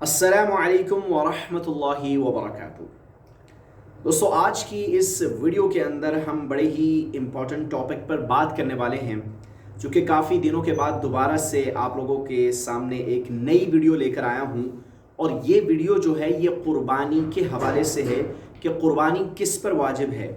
अस्सलामु अलैकुम वरहमतुल्लाहि वबरकातुहू। दोस्तों, आज की इस वीडियो के अंदर हम बड़े ही इम्पोर्टेंट टॉपिक पर बात करने वाले हैं, जो कि काफ़ी दिनों के बाद दोबारा से आप लोगों के सामने एक नई वीडियो लेकर आया हूं। और ये वीडियो जो है ये क़ुरबानी के हवाले से है कि क़ुरबानी किस पर वाजिब है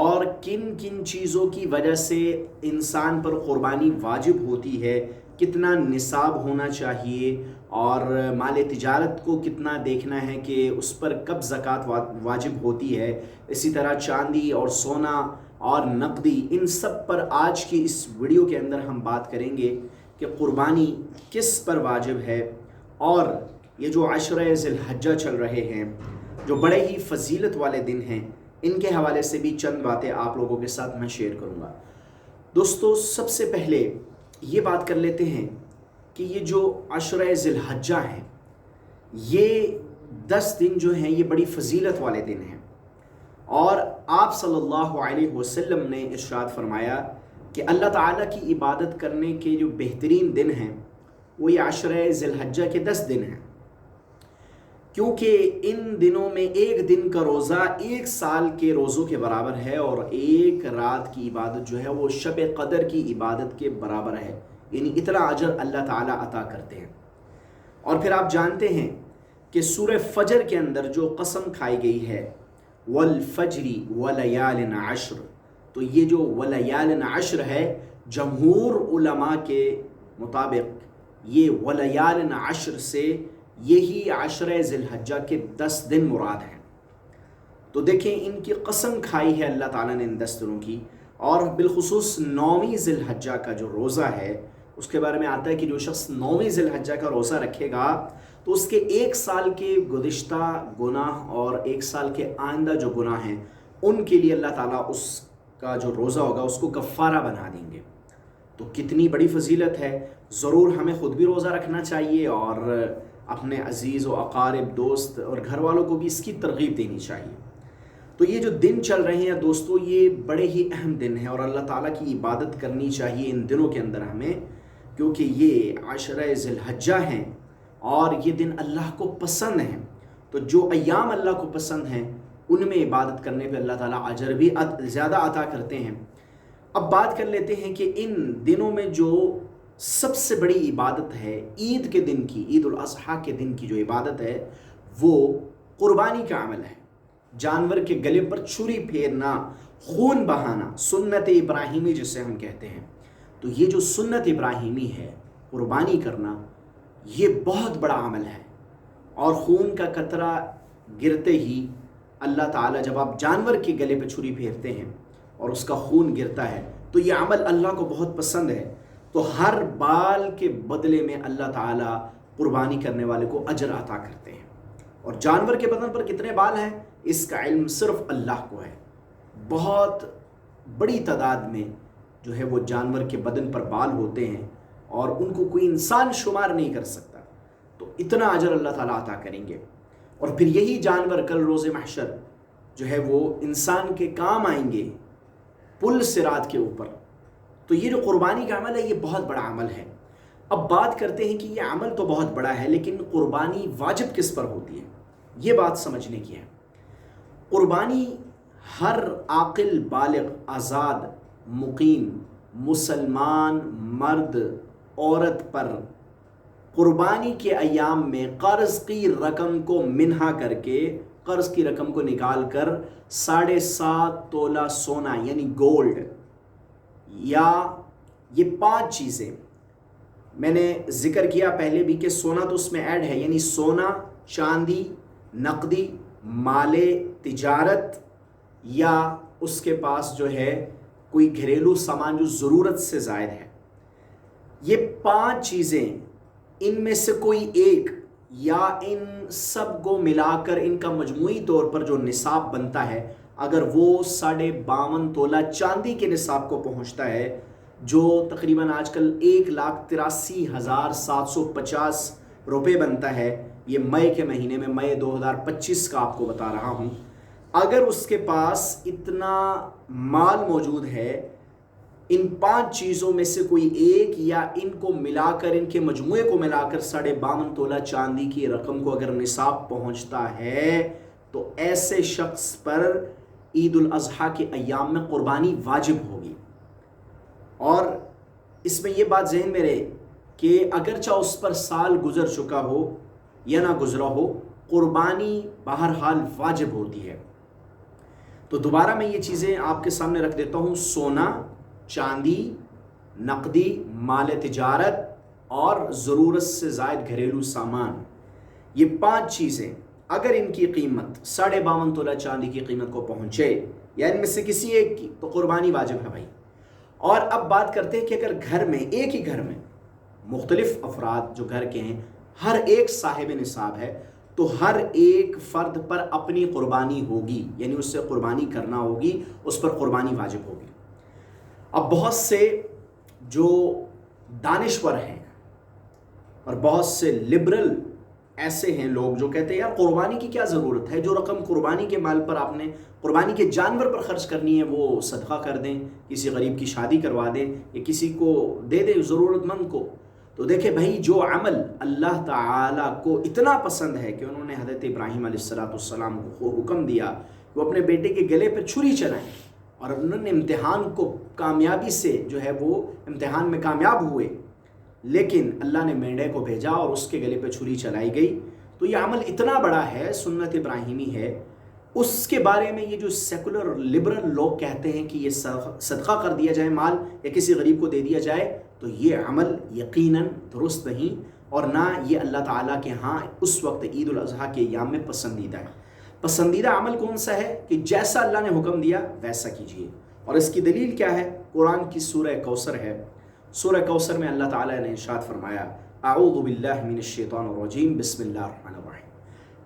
और किन किन चीज़ों की वजह से इंसान पर क़ुरबानी वाजिब होती है, कितना निसाब होना चाहिए और माल तिजारत को कितना देखना है कि उस पर कब ज़कात वाजिब होती है। इसी तरह चांदी और सोना और नकदी, इन सब पर आज की इस वीडियो के अंदर हम बात करेंगे कि क़ुरबानी किस पर वाजिब है। और ये जो अशरे ज़िलहज्जा चल रहे हैं, जो बड़े ही फजीलत वाले दिन हैं, इनके हवाले से भी चंद बातें आप लोगों के साथ मैं शेयर करूँगा। दोस्तों, सबसे पहले ये बात कर लेते हैं कि ये जो अशरे ज़िलहज्जा हैं, ये 10 दिन जो हैं ये बड़ी फजीलत वाले दिन हैं। और आप सल्लल्लाहु अलैहि वसल्लम ने इरशाद फरमाया कि अल्लाह ताला की इबादत करने के जो बेहतरीन दिन हैं वो ये अशरे ज़िलहज्जा के 10 दिन हैं, क्योंकि इन दिनों में एक दिन का रोज़ा 1 साल के रोज़ों के बराबर है और एक रात की इबादत जो है वो शब क़दर की इबादत के बराबर है। यानी इतना अजर अल्लाह ताला अता करते हैं। और फिर आप जानते हैं कि सूरह फजर के अंदर जो कसम खाई गई है, वल फजरी वलयालिन अश्र, तो ये जो वलयालिन अश्र है, जमहूर उलमा के मुताबिक ये वलयालिन अश्र से यही अशरे ज़िलहज्जा के 10 दिन मुराद हैं। तो देखें, इनकी कसम खाई है अल्लाह ताला ने इन 10 दिनों की। और बिलखुसूस 9वीं ज़िलहज्जा का जो रोज़ा है उसके बारे में आता है कि जो शख्स 9वीं ज़िलहज्जा का रोज़ा रखेगा तो उसके 1 साल के गुज़िश्ता गुनाह और 1 साल के आइंदा जो गुनाह हैं उनके लिए अल्लाह ताला उसका जो रोज़ा होगा उसको कफ़ारा बना देंगे। तो कितनी बड़ी फजीलत है। ज़रूर हमें ख़ुद भी रोज़ा रखना चाहिए और अपने अजीज़ व अकारिब, दोस्त और घर वालों को भी इसकी तरगीब देनी चाहिए। तो ये जो दिन चल रहे हैं दोस्तों, ये बड़े ही अहम दिन हैं और अल्लाह ताला की इबादत करनी चाहिए इन दिनों के अंदर हमें, क्योंकि ये अशरे ज़िलहज्जा हैं और ये दिन अल्लाह को पसंद हैं। तो जो अय्याम अल्लाह को पसंद हैं उनमें इबादत करने पे अल्लाह ताला अजर भी ज़्यादा अता करते हैं। अब बात कर लेते हैं कि इन दिनों में जो सबसे बड़ी इबादत है ईद के दिन की, ईद उल अज़हा के दिन की जो इबादत है वो क़ुरबानी का अमल है। जानवर के गले पर छुरी फेरना, खून बहाना, सुन्नत इब्राहिमी जिसे हम कहते हैं। तो ये जो सुन्नत इब्राहिमी है, क़ुरबानी करना, ये बहुत बड़ा अमल है। और खून का कतरा गिरते ही अल्लाह ताला, जब आप जानवर के गले पर छुरी फेरते हैं और उसका खून गिरता है, तो ये अमल अल्लाह को बहुत पसंद है। तो हर बाल के बदले में अल्लाह ताला क़ुरबानी करने वाले को अजर अता करते हैं। और जानवर के बदन पर कितने बाल हैं इसका इल्म सिर्फ अल्लाह को है। बहुत बड़ी तादाद में जो है वो जानवर के बदन पर बाल होते हैं और उनको कोई इंसान शुमार नहीं कर सकता। तो इतना अजर अल्लाह ताला अता करेंगे। और फिर यही जानवर कल रोज़े महशर जो है वो इंसान के काम आएंगे पुल सिरात के ऊपर। तो ये जो क़ुरबानी का अमल है ये बहुत बड़ा अमल है। अब बात करते हैं कि ये अमल तो बहुत बड़ा है, लेकिन क़ुरबानी वाजिब किस पर होती है, ये बात समझने की है। क़ुरबानी हर आक़िल, बालिग़, आज़ाद, मुक़ीम, मुसलमान, मर्द, औरत पर क़ुरबानी के अय्याम में क़र्ज़ की रकम को मिन्हा करके, क़र्ज़ की रकम को निकाल कर 7.5 तोला सोना यानी गोल्ड, या ये 5 चीज़ें मैंने ज़िक्र किया पहले भी कि सोना तो उसमें ऐड है, यानी सोना, चांदी, नकदी, माले तिजारत, या उसके पास जो है कोई घरेलू सामान जो ज़रूरत से ज़ायद है। ये 5 चीज़ें, इनमें से कोई एक या इन सब को मिलाकर इनका मजमूई तौर पर जो निसाब बनता है, अगर वो 52.5 तोला चांदी के निसाब को पहुंचता है, जो तकरीबन आजकल 1,83,750 रुपये बनता है, ये मई के महीने में, मई 2025 का आपको बता रहा हूँ। अगर उसके पास इतना माल मौजूद है इन 5 चीज़ों में से कोई एक या इनको मिलाकर, इनके मजमूए को मिलाकर 52.5 तोला चांदी की रकम को अगर निसाब पहुंचता है तो ऐसे शख्स पर ईद उल अज़हा के अय्याम में कुर्बानी वाजिब होगी। और इसमें यह बात ज़हन में रहे कि अगरचा उस पर साल गुजर चुका हो या ना गुजरा हो, कुर्बानी बहरहाल वाजिब होती है। तो दोबारा मैं ये चीज़ें आपके सामने रख देता हूँ। सोना, चांदी, नकदी, माल तिजारत और ज़रूरत से ज़ायद घरेलू सामान, ये 5 चीज़ें अगर इनकी कीमत 52.5 तोला चांदी की कीमत को पहुँचे या इनमें से किसी एक की, तो कुर्बानी वाजिब है भाई। और अब बात करते हैं कि अगर घर में, एक ही घर में मुख्तलिफ अफराद जो घर के हैं, हर एक साहिब निसाब है, तो हर एक फ़र्द पर अपनी कुर्बानी होगी, यानी उससे कुर्बानी करना होगी, उस पर कुर्बानी वाजिब होगी। अब बहुत से जो दानिश्वर हैं और बहुत से लिबरल ऐसे हैं लोग जो कहते हैं यार कुर्बानी की क्या ज़रूरत है, जो रकम कुर्बानी के माल पर आपने कुर्बानी के जानवर पर खर्च करनी है वो सदका कर दें, किसी गरीब की शादी करवा दें या किसी को दे दें ज़रूरतमंद को। तो देखें भाई, जो अमल अल्लाह ताला को इतना पसंद है कि उन्होंने हज़रत इब्राहीम अलैहिस्सलाम को हुक्म दिया वो अपने बेटे के गले पर छुरी चलाएं, और उन्होंने इम्तिहान को कामयाबी से जो है वो इम्तिहान में कामयाब हुए, लेकिन अल्लाह ने मेंढे को भेजा और उसके गले पे छुरी चलाई गई। तो ये अमल इतना बड़ा है, सुन्नत इब्राहिमी है, उसके बारे में ये जो सेकुलर लिबरल लोग कहते हैं कि ये सदका कर दिया जाए माल या किसी गरीब को दे दिया जाए, तो ये अमल यकीनन दुरुस्त नहीं, और ना ये अल्लाह ताला के यहाँ उस वक्त ईद उल अज़हा के अय्याम में पसंदीदा है। पसंदीदा अमल कौन सा है कि जैसा अल्लाह ने हुक्म दिया वैसा कीजिए। और इसकी दलील क्या है? कुरान की सूरह कौसर है। सूरह कौसर में अल्लाह ताला ने इरशाद फरमाया, अऊज़ु बिल्लाहि मिनश शैतानिर रजीम, बिस्मिल्लाहिर रहमानिर रहीम,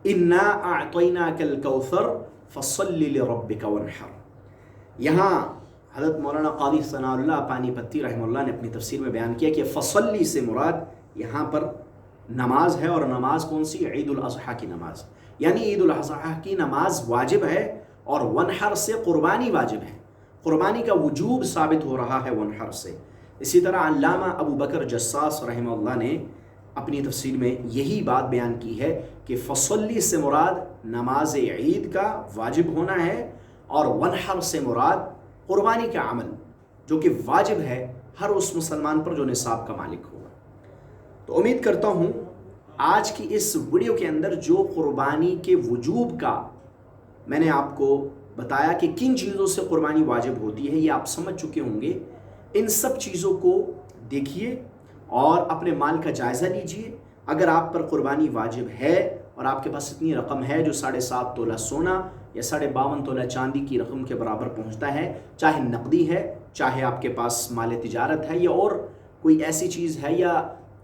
इन्ना अअतैनाकल कौसर फसल्लि लिरब्बिका वन्हर। यहाँ हज़रत मौलाना क़ादी सनाउल्लाह पानीपत्ती रहमतुल्लाह ने अपनी तफसीर में बयान किया कि फसल्ली से मुराद यहाँ पर नमाज है, और नमाज कौन सी? ईद उल अज़हा की नमाज, यानी ईद उल अज़हा की नमाज वाजिब है, और वनहर से कुर्बानी वाजिब है। कुर्बानी का वजूब साबित हो रहा है वनहर से। इसी तरह अल्लामा अबू बकर जस्सास रहमतुल्लाह ने अपनी तफसीर में यही बात बयान की है कि फसल्ली से मुराद नमाज ईद का वाजिब होना है, और वनहर से मुराद कुर्बानी का अमल जो कि वाजिब है हर उस मुसलमान पर जो निसाब का मालिक होगा। तो उम्मीद करता हूँ आज की इस वीडियो के अंदर जो कुर्बानी के वजूब का मैंने आपको बताया कि किन चीज़ों से कुर्बानी वाजिब होती है, ये आप समझ चुके होंगे। इन सब चीज़ों को देखिए और अपने माल का जायज़ा लीजिए। अगर आप पर कुर्बानी वाजिब है और आपके पास इतनी रकम है जो 7.5 तोला सोना या 52.5 तोला चांदी की रकम के बराबर पहुंचता है, चाहे नकदी है, चाहे आपके पास माल तिजारत है, या और कोई ऐसी चीज़ है, या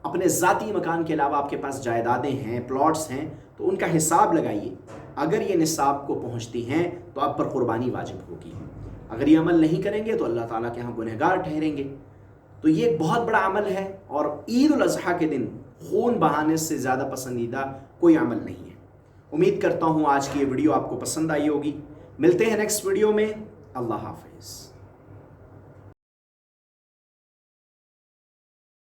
अपने ज़ाती मकान के अलावा आपके पास जायदादें हैं, प्लॉट्स हैं, तो उनका हिसाब लगाइए। अगर ये निसाब को पहुंचती हैं तो आप पर कुर्बानी वाजिब होगी। अगर ये अमल नहीं करेंगे तो अल्लाह ताला के यहाँ गुनहगार ठहरेंगे। तो ये एक बहुत बड़ा अमल है, और ईद उल अज़हा के दिन खून बहाने से ज़्यादा पसंदीदा कोई अमल नहीं है। उम्मीद करता हूँ आज की ये वीडियो आपको पसंद आई होगी। मिलते हैं नेक्स्ट वीडियो में। अल्लाह हाफ़िज़।